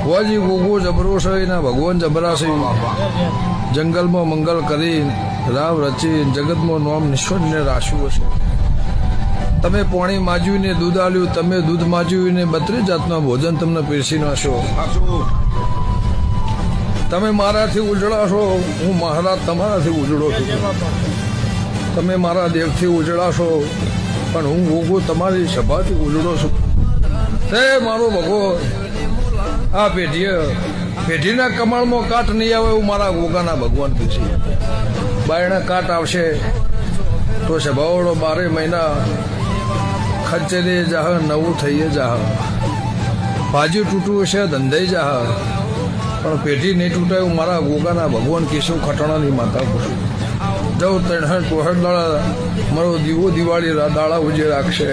ભુવાજી ગોગો જબરો છે એના ભગવાન જબરા છે જંગલમાં મંગલ કરી રાવ રચી જગતમાં નોમ નિશ્વરને રાખ્યું હશે તમે પાણી માજ્યું ને દૂધ આલ્યું તમે દૂધ માજ્યું ને 32 જાતનું ભોજન તમને પીરસી નાશો તમે મારાથી ઉજળા છો હું મહારાજ તમારાથી ઉજળો છું તમે મારા દેવથી ઉજળા છો પણ હું ગોગો તમારી સભાથી ઉજળો છું તે મારો ભગો આ પેઢીના કમળમાં કાટ નહીં આવે એવું મારા ગોગાના ભગવાન પૂછી બાયણા કાટ આવશે તો સભાવડો 12 મહિના ખચ્ચરે જાહ નવું થઈએ જાહ ભાજી તૂટવું હશે ધંધાઈ જાહ પણ પેઢી નહીં તૂટાય એવું મારા ગોગાના ભગવાન કેશવ ખટાણાની માતા પૂછું જવું 3 દાડા મારો દીવો દિવાળી દાડા ઉજે રાખશે